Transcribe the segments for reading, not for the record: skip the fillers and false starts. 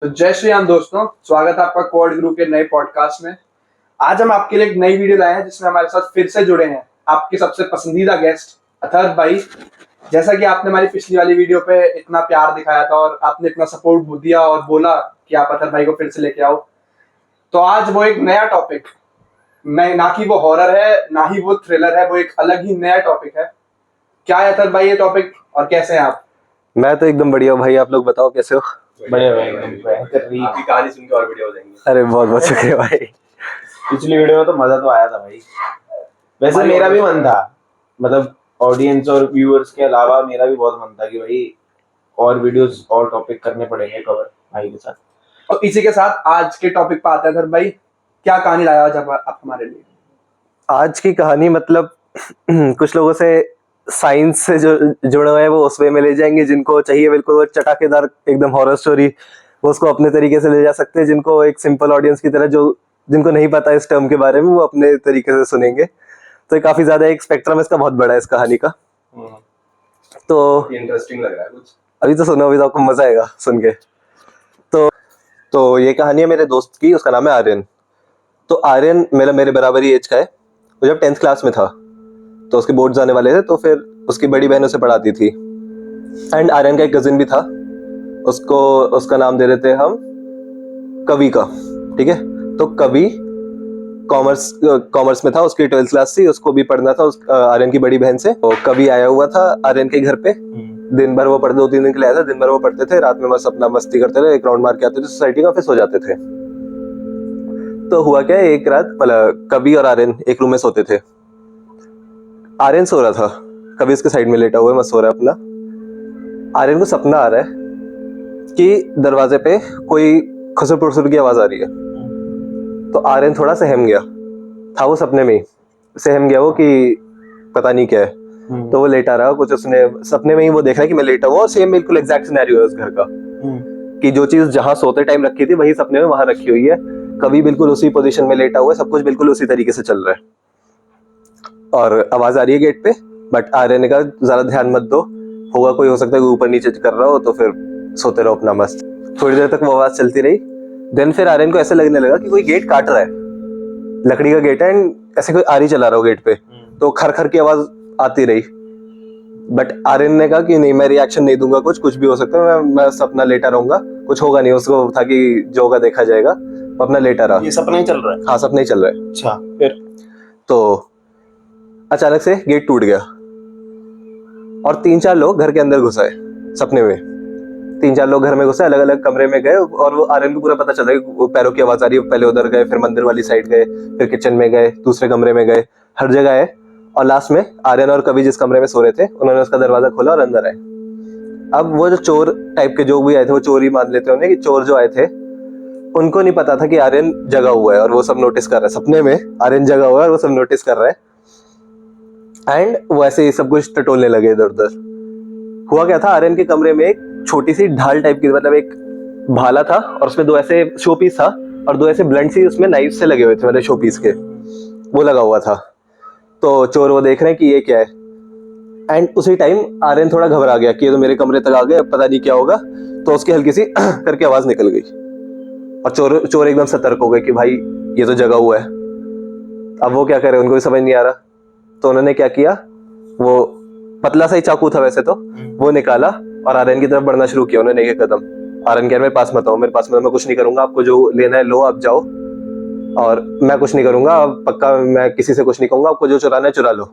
तो जय श्री राम दोस्तों, स्वागत है आपका कोड ग्रुप के नए पॉडकास्ट में। आज हम आपके लिए एक नई वीडियो लाए हैं जिसमें हमारे साथ फिर से जुड़े हैं आपके सबसे पसंदीदा गेस्ट अथर्व भाई। जैसा कि आपने हमारी पिछली वाली वीडियो पे इतना प्यार दिखाया था और आपने इतना सपोर्ट दिया और बोला कि आप अथर्व भाई को फिर से लेके आओ, तो आज वो एक नया टॉपिक, ना कि वो हॉरर है ना ही वो थ्रिलर है, वो एक अलग ही नया टॉपिक है। क्या है अथर्व भाई ये टॉपिक और कैसे हैं आप? मैं तो एकदम बढ़िया भाई, आप लोग बताओ कैसे हो? बढ़िया भाई, आपकी कहानी सुन के और बढ़िया हो जाएंगे। अरे बहुत बहुत शुक्रिया भाई। पिछली वीडियो में तो मजा तो आया था भाई। वैसे मेरा भी मन था, मतलब ऑडियंस और व्यूअर्स के अलावा मेरा भी बहुत मन था कि भाई और वीडियोस और टॉपिक करने पड़ेंगे कवर भाई के साथ। तो इसी के साथ आज के टॉपिक पे आते हैं। अथर्व भाई, क्या कहानी लाया आज आप हमारे लिए? आज की कहानी मतलब कुछ लोगों से साइंस से जो जुड़े हुए हैं वो उस वे में ले जाएंगे, जिनको चाहिए बिल्कुल वो चटाकेदार एकदम हॉरर स्टोरी वो उसको अपने तरीके से ले जा सकते हैं। जिनको एक सिंपल ऑडियंस की तरह, जो जिनको नहीं पता इस टर्म के बारे में, वो अपने तरीके से सुनेंगे। तो ये काफी ज्यादा एक स्पेक्ट्रम इसका बहुत बड़ा है इस कहानी का। तो इंटरेस्टिंग लग रहा है कुछ। अभी तो सुनो, अभी तो आपको मजा आएगा सुन के। तो ये कहानी है मेरे दोस्त की, उसका नाम है आर्यन। तो आर्यन मेरे बराबर ही एज का है। वो जब 10th क्लास में था तो उसके बोर्ड्स आने वाले थे, तो फिर उसकी बड़ी बहन उसे पढ़ाती थी। एंड आर्यन का एक कजिन भी था, उसका नाम दे देते हम कवि का, ठीक है। तो कवि कॉमर्स में था, उसकी 12th क्लास थी, उसको भी पढ़ना था आर्यन की बड़ी बहन से। तो कवि आया हुआ था आर्यन के घर पे। दिन भर वो पढ़ते, 2-3 दिन के लिए आया था। दिन भर वो पढ़ते थे, रात में बस अपना मस्ती करते थे, एक राउंड मार के आते थे सोसाइटी का, फिर सो जाते थे। तो हुआ क्या, एक रात कवि और आर्यन एक रूम में सोते थे। आर्यन सो रहा था, कवि उसके साइड में लेटा हुआ है, मस्त सो रहा है अपना। आर्यन को सपना आ रहा है कि दरवाजे पे कोई खसर पुसर की आवाज आ रही है। तो आर्यन थोड़ा सहम गया, था वो सपने में ही सहम गया वो कि पता नहीं क्या है। तो वो लेटा रहा, कुछ उसने सपने में ही वो देख रहा है कि मैं लेटा हुआ, और सेम बिल्कुल एग्जैक्ट सिनेरियो है उस घर का, कि जो चीज जहां सोते टाइम रखी थी वही सपने में वहां रखी हुई है। कभी बिल्कुल उसी पोजीशन में लेटा हुआ है, सब कुछ बिल्कुल उसी तरीके से चल रहा है। और आवाज आ रही है गेट पे, बट आर्यन ने कहा ज्यादा ध्यान मत दो, होगा कोई, हो सकता है ऊपर नीचे कर रहा हो, तो फिर सोते रहो अपना मस्त। थोड़ी देर तक वो आवाज चलती रही। देन फिर आर्यन को ऐसे लगने लगा कि कोई गेट काट रहा है, लकड़ी का गेट है, एंड ऐसे कोई आरी चला रहा हो गेट पे। तो खर खर की आवाज आती रही। बट आर्यन ने कहा कि नहीं, मैं रिएक्शन नहीं दूंगा, कुछ भी हो सकता है, मैं अपना लेटा रहूंगा, कुछ होगा नहीं। उसको था कि जो होगा देखा जाएगा, अपना लेटा रहा। ये सपना ही चल रहा है? हाँ, सपना ही चल रहा है। अच्छा, फिर तो अचानक से गेट टूट गया और 3-4 लोग घर के अंदर घुस आए सपने में। 3-4 लोग घर में घुसे, अलग अलग कमरे में गए, और वो आर्यन को पूरा पता चला कि वो पैरों की आवाज आ रही है। पहले उधर गए, फिर मंदिर वाली साइड गए, फिर किचन में गए, दूसरे कमरे में गए, हर जगह है। और लास्ट में आर्यन और कवि जिस कमरे में सो रहे थे, उन्होंने उसका दरवाजा खोला और अंदर आए। अब वो जो चोर टाइप के जो भी आए थे, वो चोर ही मान लेते होंगे कि चोर जो आए थे, उनको नहीं पता था कि आर्यन जगा हुआ है और वो सब नोटिस कर रहा है। सपने में आर्यन जगा हुआ है और वो सब नोटिस कर रहा है। एंड वो ऐसे ही सब कुछ टटोलने लगे इधर उधर। हुआ क्या था, आर्यन के कमरे में एक छोटी सी ढाल टाइप की, मतलब एक भाला था, और उसमें 2 ऐसे शो पीस था और 2 ऐसे ब्लंट सी उसमें नाइफ से लगे हुए थे, मतलब शो पीस के, वो लगा हुआ था। तो चोर वो देख रहे हैं कि ये क्या है। एंड उसी टाइम आर्यन थोड़ा घबरा गया कि ये तो मेरे कमरे तक आ गए, पता नहीं क्या होगा। तो उसकी हल्की सी करके आवाज निकल गई और चोर एकदम सतर्क हो गए कि भाई ये तो जगा हुआ है। अब वो क्या करे, उनको भी समझ नहीं आ रहा। तो उन्होंने क्या किया, वो पतला सा ही चाकू था वैसे तो, वो निकाला और आर्यन की तरफ बढ़ना शुरू किया उन्होंने, एक कदम। आर्यन कह, मेरे पास मत आओ, मेरे पास मत आओ, मैं कुछ नहीं करूंगा, आपको जो लेना है लो, आप जाओ, और मैं कुछ नहीं करूंगा, पक्का मैं किसी से कुछ नहीं कहूंगा, आपको जो चुराना है चुरा लो।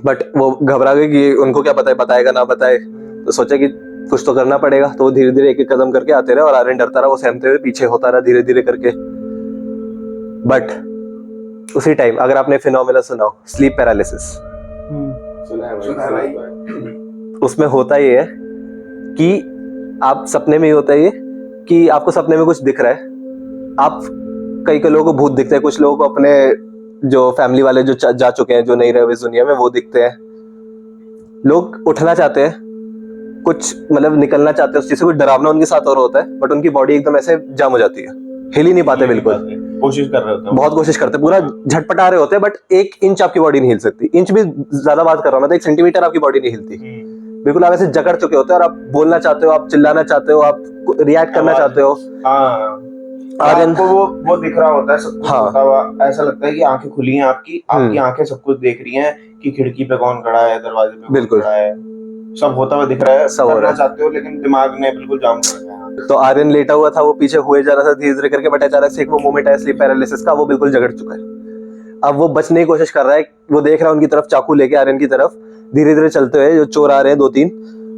बट वो घबरा गए कि उनको क्या पता है, बताएगा ना बताए। तो सोचा कि कुछ तो करना पड़ेगा। तो वो धीरे धीरे एक एक कदम करके आते रहे और आर्यन डरता रहा, वो सहमते हुए पीछे होता रहा धीरे धीरे करके। बट उसी टाइम, अगर आपने फिनोमेना सुना हो, स्लीप पैरालिसिस, सुना है भाई। उसमें होता ये है कि आप सपने में ही होता है ये कि आपको सपने में कुछ दिख रहा है। आप कई लोगों को भूत दिखते हैं, कुछ लोगों को अपने जो फैमिली वाले जो जा चुके हैं, जो नहीं रहे इस दुनिया में, वो दिखते हैं। लोग उठना चाहते हैं, कुछ मतलब निकलना चाहते हैं उस चीज से, कुछ डरावना उनके साथ और होता है, बट उनकी बॉडी एकदम ऐसे जाम हो जाती है, हिल ही नहीं पाते बिल्कुल। कोशिश कर रहे होते हैं, बहुत कोशिश करते हैं, पूरा झटपटा रहे होते हैं, बट 1 इंच आपकी बॉडी नहीं हिल सकती। इंच भी ज्यादा बात कर रहा हूं मैं, तो 1 सेंटीमीटर आपकी बॉडी नहीं हिलती। बिल्कुल आप ऐसे जकड़ चुके होते हो और आप बोलना चाहते हो, आप चिल्लाना चाहते हो, आप रिएक्ट करना चाहते हो। हाँ, आर्यन आपको वो दिख रहा होता है, सब कुछ हाँ। होता हुआ ऐसा लगता है कि आंखें खुली हैं आपकी आंखें सब कुछ देख रही हैं कि खिड़की पे कौन खड़ा है, दरवाजे पे कौन बिल्कुल। खड़ा है, सब होता हुआ दिख रहा है, सब हो रहा करना है। चाहते हो लेकिन दिमाग ने बिल्कुल जाम कर रखा है। तो आर्यन लेटा हुआ था, वो पीछे हुए जा रहा था धीरे धीरे करके, बट अचानक से एक वो मोमेंट आया स्लीप पैरालिसिस का, वो बिल्कुल जगड़ चुका है। अब वो बचने की कोशिश कर रहा है, वो देख रहा है उनकी तरफ चाकू लेके आर्यन की तरफ धीरे धीरे चलते हुए, जो चोर आ रहे हैं 2-3,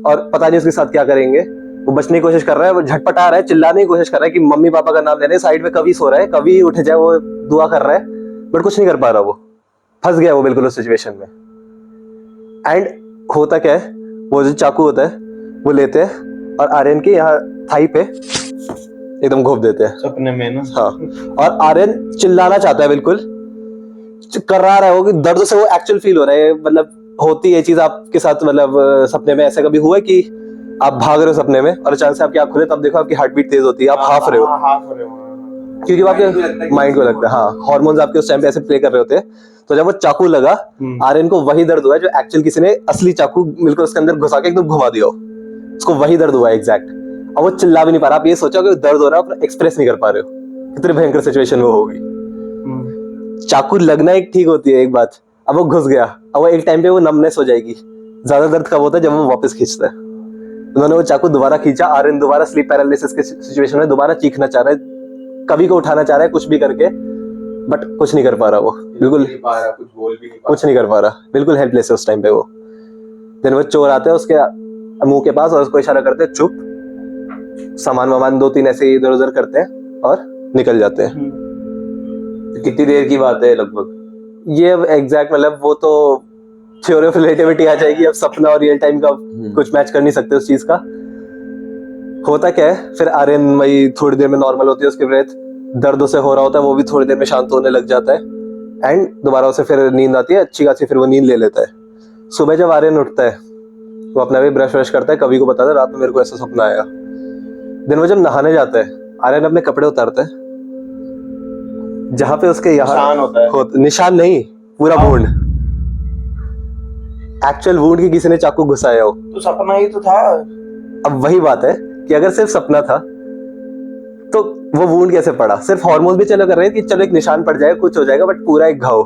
और पता नहीं उसके साथ क्या करेंगे। वो बचने की कोशिश कर रहा है, वो झटपटा रहा है, चिल्लाने की कोशिश कर रहा है कि मम्मी पापा का नाम ले रहे हैं। साइड में कवि सो रहा है, कवि उठ जाए, वो दुआ कर रहा है, बट कुछ नहीं कर पा रहा, वो फंस गया वो बिल्कुल उस सिचुएशन में। एंड होता क्या है, वो जो चाकू होता है वो लेते हैं और आर्यन के यहाँ थाई पे एकदम घोप देते हैं सपने में ना। हाँ, और आर्यन चिल्लाना चाहता है, बिल्कुल कर्रा रहा है वो कि दर्द से वो एक्चुअल फील हो रहा है। मतलब होती है चीज आपके साथ, मतलब सपने में ऐसा कभी हुआ है कि आप भाग रहे हो सपने में और अचानक से आपकी आंख खुले, तब देखो आपकी हार्ट बीट तेज होती है, आप हाफ रहे हो, क्योंकि वो आपके माइंड को लगता है, हाँ, हार्मोन्स आपके उस टाइम पे ऐसे प्ले कर रहे होते हैं। तो जब वो चाकू लगा, आर्यन को वही दर्द हुआ जो एक्चुअल किसी ने असली चाकू बिल्कुल उसके अंदर घुसा के एकदम घुमा दिया हो, उसको वही दर्द हुआ एग्जैक्ट। और वो चिल्ला भी नहीं पा रहा। आप ये सोचो कि दर्द हो रहा है, आप एक्सप्रेस नहीं कर पा रहे हो, कितनी भयंकर सिचुएशन वो होगी। चाकू लगना एक ठीक होती है एक बात, अब वो घुस गया, अब वो एक टाइम पे वो नमनेस हो जाएगी। ज्यादा दर्द कब होता है, जब वो वापस खींचता है। उन्होंने वो चाकू दोबारा खींचा, आर्यन दोबारा स्लीप पैरालिसिस के सिचुएशन में दोबारा चीखना चाह रहा है, कवि को उठाना चाह रहा है कुछ भी करके, बट कुछ नहीं कर पा रहा, वो बिल्कुल कुछ बोल भी नहीं पा कुछ नहीं कर पा रहा, बिल्कुल हेल्पलेस है उस टाइम पे वो। देन वो चोर आते हैं उसके मुंह के पास और उसको इशारा करते हैं चुप, सामान वामान 2-3 ऐसे इधर उधर करते हैं और निकल जाते हैं। कितनी देर की बात है लगभग ये अब एग्जैक्ट मतलब वो तो थ्योरी ऑफ रिलेटिविटी आ जाएगी, अब सपना और रियल टाइम का कुछ मैच कर नहीं सकते उस चीज का। होता क्या है फिर, आर्यन वही थोड़ी देर में नॉर्मल होती है उसकी ब्रेथ, दर्द से हो रहा होता है वो भी थोड़ी देर में शांत होने लग जाता है, एंड दोबारा उसे फिर नींद आती है अच्छी खासी, फिर वो नींद ले लेता है। सुबह जब आर्यन उठता है वो अपना भी ब्रश व्रश करता है, कवि को बताता है रात में मेरे को ऐसा सपना आया। दिन वो जब नहाने जाता है, आर्यन अपने कपड़े उतारता है, जहां पे उसके यहाँ होता है, निशान नहीं, पूरा वुंड, एक्चुअल वुंड की किसी ने चाकू घुसाया हो। तो सपना ही तो था। अब वही बात है कि अगर सिर्फ सपना था तो वो वुंड कैसे पड़ा? सिर्फ हार्मोन भी चलो कर रहे हैं कि चलो एक निशान पड़ जाएगा, कुछ हो जाएगा, बट पूरा एक घाव।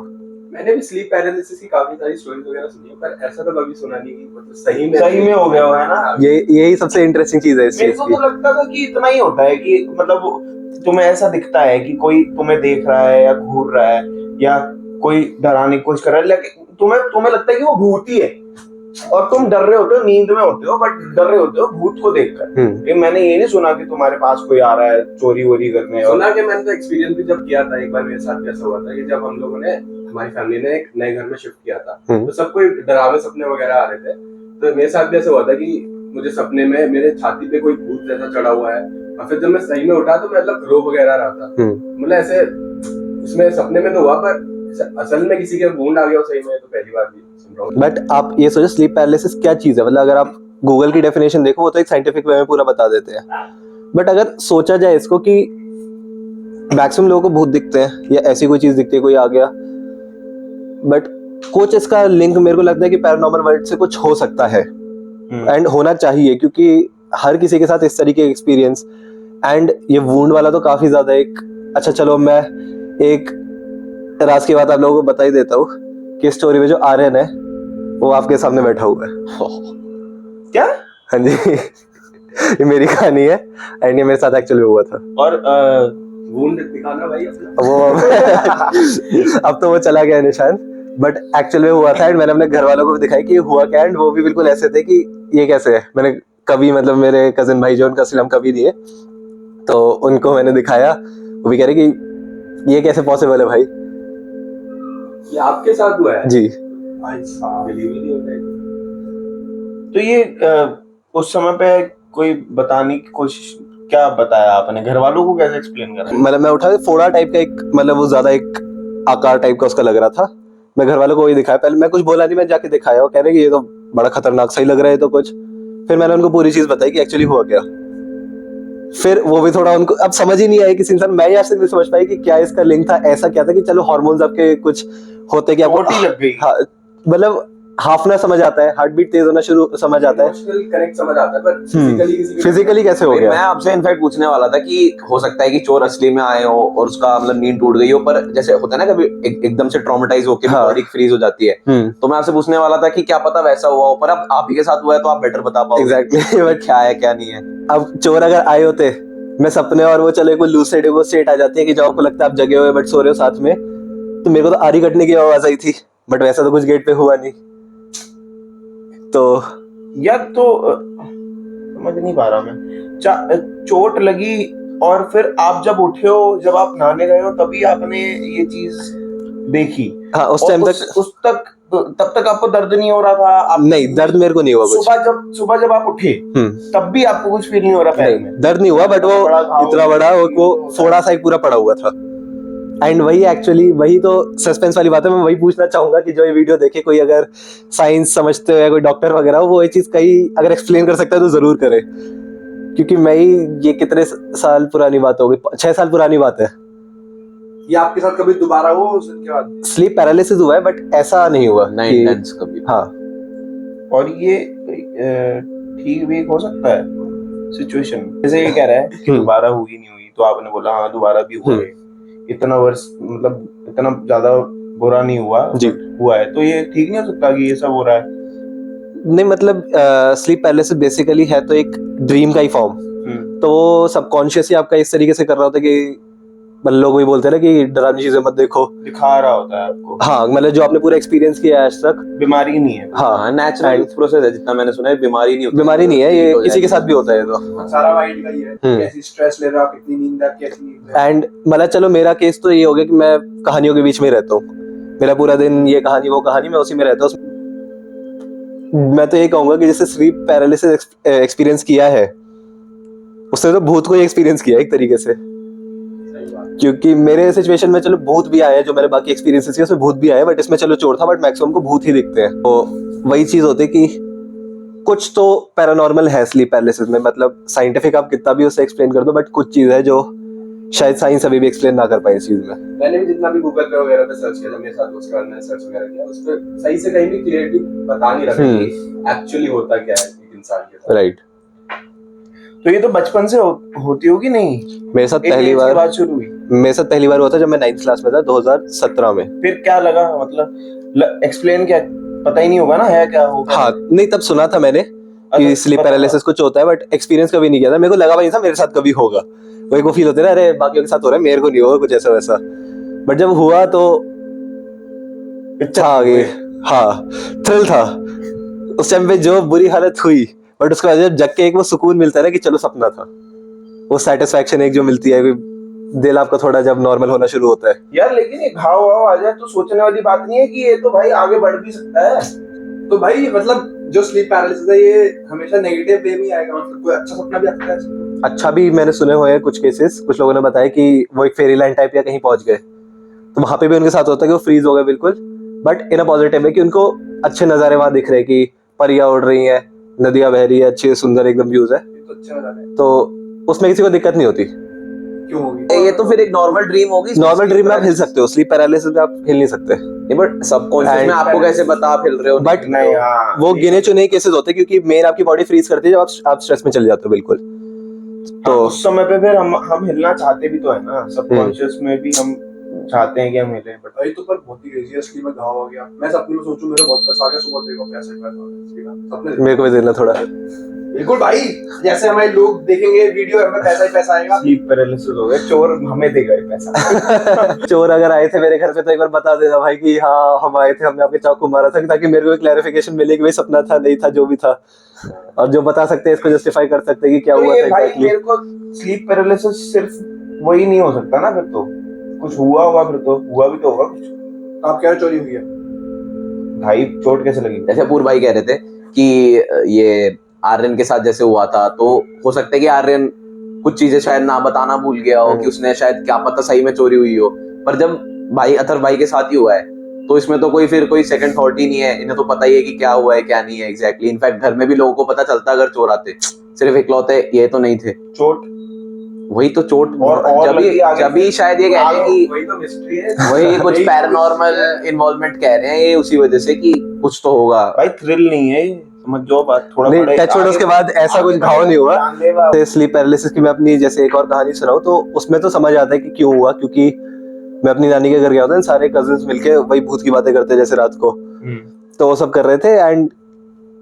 मैंने भी स्लीप पैरालिसिस की काफी सारी स्टोरीज वगैरह सुनी है, पर ऐसा तो कभी सुना नहीं कि मतलब सही में हो गया है ना। यही सबसे इंटरेस्टिंग चीज है इस मेरे चीज को की। तो लगता था कि इतना ही होता है कि मतलब तुम्हें ऐसा दिखता है कि कोई तुम्हें देख रहा है या घूर रहा है या कोई डराने की कोशिश कर रहा है, लेकिन तुम्हें लगता है कि वो भूत ही है और तुम डर रहे होते हो, नींद में होते हो, बट डर रहे होते हो भूत को देखकर। मैंने ये नहीं सुना कि तुम्हारे पास कोई आ रहा है चोरी वोरी करने। सुना कि मैंने तो एक्सपीरियंस भी जब किया था, एक बार मेरे साथ ऐसा हुआ था कि जब हम लोगों ने, हमारी फैमिली ने एक नए घर में शिफ्ट किया था, तो सबको डरावने सपने वगैरह आ रहे थे। तो मेरे साथ भी ऐसा हुआ था कि मुझे सपने में मेरे छाती पे कोई भूत जैसा चढ़ा हुआ है, और फिर जब मैं सही में उठा तो मतलब रो वगैरह रहा था। मतलब ऐसे उसमें सपने में तो हुआ, पर असल में किसी के वुंड आ गया सही में, तो पहली बार भी सुन रहा हूँ। बट आप ये सोचो स्लीप पैरालिसिस क्या चीज है, मतलब अगर आप गूगल की डेफिनेशन देखो वो तो एक साइंटिफिक वे में पूरा बता देते हैं, बट अगर सोचा जाए इसको कि मैक्सिमम लोगों को भूत दिखते हैं या ऐसी कोई चीज दिखती है, कोई आ गया, बट कुछ इसका लिंक मेरे को लगता है कि पैरानॉर्मल वर्ल्ड से कुछ हो सकता है एंड होना चाहिए, क्योंकि हर किसी के साथ इस तरीके का एक्सपीरियंस, एंड ये वुंड वाला तो काफी ज्यादा एक अच्छा। चलो मैं एक राज की बात आप लोगों को बता ही देता हूँ कि स्टोरी में जो आर्यन है वो आपके सामने बैठा हुआ है। क्या? हाँ जी ये मेरी कहानी है एंड ये मेरे साथ एक्चुअली हुआ था। और वुंड दिखाना भाई अपना। वो अब तो वो चला गया निशान, बट एक्चुअल में हुआ था एंड मैंने अपने घर वालों को भी दिखाया कि हुआ क्या, एंड वो भी बिल्कुल ऐसे थे कि ये कैसे है। मैंने कभी मतलब मेरे कजिन भाई जो उनका असलम कभी नहीं है, तो उनको मैंने दिखाया, वो भी कह रहे कि ये कैसे पॉसिबल है भाई। ये आपके साथ हुआ है? जी। बिलीव ही नहीं होता है। तो ये उस समय पे कोई बताने की कोशिश, क्या बताया आपने घर वालों को, कैसे एक्सप्लेन करा? मतलब मैं उठा फोड़ा टाइप का एक, मतलब वो ज्यादा एक आकार टाइप का उसका लग रहा था। मैं घर वालों को वही दिखाया, पहले मैं कुछ बोला नहीं, मैं जाके दिखाया, वो कह रहे कि ये तो बड़ा खतरनाक सही लग रहा है तो कुछ। फिर मैंने उनको पूरी चीज बताई कि एक्चुअली हुआ क्या। फिर वो भी थोड़ा, उनको अब समझ ही नहीं आई किसी इंसान, मैं आज तक नहीं समझ पाई कि क्या इसका लिंक था। ऐसा क्या था कि चलो हार्मोन्स आपके कुछ होते, क्या लग गई। हाँ, मतलब हाफ ना समझ आता है, हार्ट बीट तेज होना शुरू समझ आता है, इमोशनल कनेक्ट समझ आता है, पर फिजिकली कैसे हो मैं गया। आपसे इनफैक्ट पूछने वाला था कि हो सकता है कि चोर असली में आए हो और उसका मतलब नींद टूट गई हो, पर जैसे होता है ना कभी एकदम से ट्रॉमेटाइज होकर हाँ। बॉडी फ्रीज हो जाती है, तो मैं आपसे पूछने वाला था कि क्या पता वैसा हुआ हो, पर अब आप ही के साथ हुआ है तो आप बेटर बता पाओगे एग्जैक्टली बट क्या है क्या नहीं है। अब चोर अगर आए होते, मैं सपने और वो चले कोई लूसिड वो स्टेट आ जाती है कि जब आपको लगता है आप जगे हुए बट सो रहे हो साथ में, तो मेरे को तो आरी कटने की आवाज आई थी, बट वैसा तो कुछ गेट पे हुआ नहीं। तो यार तो समझ नहीं पा रहा मैं, चोट लगी और फिर आप जब उठे हो, जब आप नहाने गए हो, तभी आपने ये चीज देखी। हाँ, उस और टाइम तक उस तक तब तक आपको दर्द नहीं हो रहा था? आप नहीं, दर्द मेरे को नहीं हुआ कुछ। सुबह जब आप उठे तब भी आपको कुछ फील नहीं हो रहा पैर में? नहीं, दर्द नहीं हुआ, बट वो इतना बड़ा वो फोड़ा सा एक पूरा पड़ा हुआ था। एंड वही एक्चुअली वही तो सस्पेंस वाली बात है। मैं वही पूछना चाहूंगा कि जो ये वीडियो देखे कोई अगर साइंस समझते हो या कोई डॉक्टर वगैरह हो, वो ये चीज कहीं अगर एक्सप्लेन कर सकता है तो जरूर करे, क्योंकि मैं ही ये कितने साल पुरानी बात होगी, 6 साल पुरानी बात है। ये आपके साथ कभी दोबारा हुआ उस दिन के बाद? स्लीप पैरालिसिस हुआ है, बट ऐसा नहीं हुआ नहीं कि इंटेंस कभी। हाँ। और ये ठीक भी हो सकता है सिचुएशन, जैसे ये कह रहा है कि दोबारा हुई नहीं हुई, तो आपने बोला हाँ दोबारा भी हुआ है, इतना वर्ष मतलब इतना ज्यादा बुरा नहीं हुआ जी। हुआ है, तो ये ठीक नहीं हो सकता कि ये सब हो रहा है? नहीं, मतलब स्लीप पैरालिसिस बेसिकली है तो एक ड्रीम का ही फॉर्म, तो वो सबकॉन्शियसली आपका इस तरीके से कर रहा होता है कि लोग वही बोलते हैं ना कि डरावनी चीजें मत देखो, दिखा रहा होता है आपको। हाँ, मतलब जो आपने पूरा एक्सपीरियंस किया है आज तक, बीमारी नहीं है। हाँ, नेचुरल प्रोसेस है, जितना मैंने सुना है बीमारी नहीं होती। बीमारी नहीं है, ये किसी के साथ भी होता है तो सारा माइंड का ही है, कैसी स्ट्रेस ले रहा, कितनी नींद है, कैसी नींद है। एंड मतलब चलो मेरा केस तो ये हो गया कि मैं कहानियों के बीच में रहता हूँ, मेरा पूरा दिन ये कहानी वो कहानी, मैं उसी में रहता हूँ। मैं तो ये कहूंगा कि जैसे स्लीप पैरालिसिस एक्सपीरियंस किया है, उसने तो भूत को ही एक्सपीरियंस किया एक तरीके से, क्योंकि मेरे सिचुएशन में चलो भूत भी आए हैं, जो मेरे बाकी एक्सपीरियंसेस है उसमें भूत भी आए, बट इसमें चलो चोर था, बट मैक्सिमम को भूत ही दिखते हैं। तो वही चीज होती है कि कुछ तो पैरानॉर्मल है स्लीप पैरालिसिस में, मतलब साइंटिफिक आप कितना भी उसे एक्सप्लेन कर दो, बट कुछ चीज है जो शायद साइंस अभी भी एक्सप्लेन ना कर पाए इस चीज में। मैंने भी जितना भी गूगल पे वगैरह पे सर्च किया था, मेरे साथ उसके बाद मैंने सर्च वगैरह किया, उस पे सही से कहीं भी क्लियरली बता नहीं रहा कि एक्चुअली होता क्या है एक इंसान के साथ। राइट। तो ये तो बचपन से होती होगी नहीं? मेरे साथ पहली बार बात शुरू हुई, मेरे साथ पहली बार हुआ था जब मैं 9th क्लास में था, 2017 में। फिर क्या लगा, मतलब एक्सप्लेन क्या, पता ही नहीं होगा ना है क्या होगा? हाँ, नहीं तब सुना था मैंने कि स्लीप पैरालिसिस कुछ होता है, बट एक्सपीरियंस कभी नहीं किया था, मेरे को लगा भी नहीं था मेरे साथ कभी होगा। वही को फील होते ना, अरे बाकियों के साथ हो रहा है, मेरे को नहीं होगा कुछ ऐसा वैसा, बट जब हुआ तो आगे हाँ थ्रिल था उस टाइम पे, जो बुरी हालत हुई, बट उसके बाद जब जग के एक वो सुकून मिलता है ना कि चलो सपना था, वो सेटिस्फैक्शन एक जो मिलती है, दिल आपका थोड़ा जब नॉर्मल होना शुरू होता है। यार लेकिन ये घाव वाव आ जाए तो सोचने वाली बात नहीं है कि ये तो भाई आगे बढ़ भी सकता है? तो भाई मतलब जो स्लीप पैरालिसिस है ये हमेशा नेगेटिव वे में आएगा, मतलब कोई अच्छा सपना भी आता है? अच्छा भी मैंने सुने हुए हैं कुछ केसेस, कुछ लोगों ने बताया कि वो एक फेरी लैंड टाइप या कहीं पहुंच गए, तो वहां पे भी उनके साथ होता है कि वो फ्रीज हो गए बिल्कुल, बट इन अ पॉजिटिव है कि उनको अच्छे नजारे वहां दिख रहे हैं, कि परियां उड़ रही हैं, नदियां बह रही है, अच्छे सुंदर एकदम व्यूज है, तो अच्छा नजारा है, तो उसमें किसी को दिक्कत नहीं होती। क्यों होगी? ये तो फिर एक नॉर्मल ड्रीम होगी। नॉर्मल ड्रीम में आप हिल सकते हो, स्लीप पैरालिसिस में आप हिल नहीं सकते। बट सबकॉन्शियस में आपको कैसे पता आप हिल रहे हो? बट नहीं, हाँ, वो गिने चुने केसेस होते हैं, क्योंकि मेन आपकी बॉडी फ्रीज करती है जब आप स्ट्रेस में चले जाते हो बिल्कुल, तो उस समय पे फिर हम हिलना चाहते भी तो है ना, सबकॉन्शियस में भी हम चाहते हैं कि हम हिले, बट भाई तो पर बहुत ही क्रेजी, असली में घाव हो गया। मैं सपने में सोचूं मेरे बहुत पैसा आ गया, सुबह देखो पैसा ही पैसा, सपने मेरे को भी देना थोड़ा। बिल्कुल भाई, जैसे हमारे लोग देखेंगे वीडियो हमें पैसा ही पैसा आएगा। स्लीप पैरालिसिस हो गया, चोर हमें देगा ये पैसा। चोर अगर आए थे मेरे घर पे तो एक बार बता देना भाई कि हाँ हम आए थे, हमने आपके चाकू मारा था, ताकि मेरे को क्लैरिफिकेशन मिले कि भाई सपना था नहीं था जो भी था, और जो बता सकते हैं इसको जस्टिफाई कर सकते हैं कि क्या तो हुआ ये था भाई एग्जैक्टली। मेरे को स्लीप पैरालिसिस सिर्फ वही नहीं हो सकता ना, फिर तो कुछ हुआ होगा, फिर तो हुआ भी तो होगा कुछ। तो आप कह रहे चोरी हुई है? भाई चोट कैसे लगी? जैसे अपूर्व भाई कह रहे थे कि ये आर्यन के साथ जैसे हुआ था, तो हो सकता है कि आर्यन कुछ चीजें शायद ना बताना भूल गया हो, कि उसने शायद क्या पता सही में चोरी हुई हो, पर जब भाई अथर भाई के साथ ही हुआ है तो इसमें तो कोई फिर कोई सेकंड थॉट ही नहीं है, इन्हें तो पता ही है कि क्या हुआ है क्या नहीं है एग्जैक्टली। इनफैक्ट घर में भी लोगों को पता चलता अगर चोर आते, सिर्फ इकलौते ये तो नहीं थे। चोट वही तो चोट, और जब भी शायद ये कह रहे हैं कि वही तो मिस्ट्री है, वही कुछ पैरानॉर्मल इन्वॉल्वमेंट कह रहे हैं ये, उसी वजह से कि कुछ तो होगा। भाई थ्रिल नहीं है ये, समझ जाओ बात थोड़ा। नहीं, बड़े टच वुड, आगे उसके बाद ऐसा कुछ घाव नहीं हुआ। जानलेवा। स्लीप पैरालिसिस की मैं अपनी जैसे एक और कहानी सुनाऊं तो उसमें तो समझ आता है कि क्यों हुआ, क्योंकि मैं अपनी नानी के घर गया था, सारे कजिन्स मिलके वही भूत की बातें करते जैसे रात को, तो वो सब कर रहे थे। एंड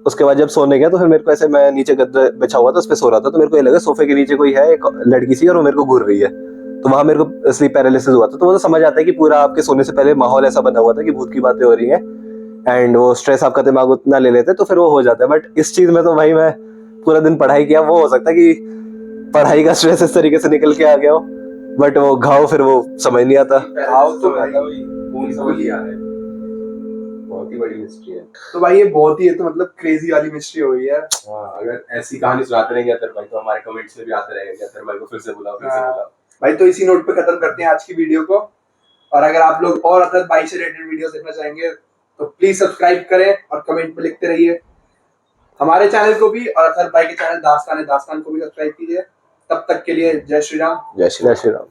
उसके बाद जब सोने गया तो फिर मेरे को ऐसे, मैं नीचे गद्दा बिछा हुआ था, उस पे सो रहा था, तो मेरे को ये लगा सोफे के नीचे कोई है, एक लड़की सी, और वो मेरे को घूर रही है। तो वहां मेरे को स्लीप पैरालिसिस हुआ था। तो वो तो समझ आता है कि पूरा आपके सोने से पहले माहौल ऐसा बना हुआ था कि भूत की बातें हो रही है, एंड वो स्ट्रेस आपका दिमाग उतना ले लेते तो फिर वो हो जाता है। बट इस चीज में तो भाई मैं पूरा दिन पढ़ाई किया, वो हो सकता है कि पढ़ाई का स्ट्रेस इस तरीके से निकल के आ गया हो, बट वो घाव फिर वो समझ नहीं आता। घाव तो भाई पूरी समझ ही आ रहा है, बहुत ही बड़ी मिस्ट्री है। तो भाई ये बहुत ही, ये तो मतलब क्रेजी वाली मिस्ट्री हो गई है। अगर ऐसी कहानी सुनाते रहेंगे अतर भाई तो हमारे कमेंट्स में भी आते रहेंगे कि अतर भाई को फिर से बुलाओ, फिर से हाँ। बुलाओ। भाई तो इसी नोट पे खत्म करते हैं आज की वीडियो को। और अगर आप लोग और अतर भाई से रिलेटेड वीडियो देखना चाहेंगे तो प्लीज सब्सक्राइब करें और कमेंट में लिखते रहिए। हमारे चैनल को भी और अतर भाई के चैनल दास्तान को भी सब्सक्राइब कीजिए। तब तक के लिए जय श्री राम। जय श्री जय श्री राम।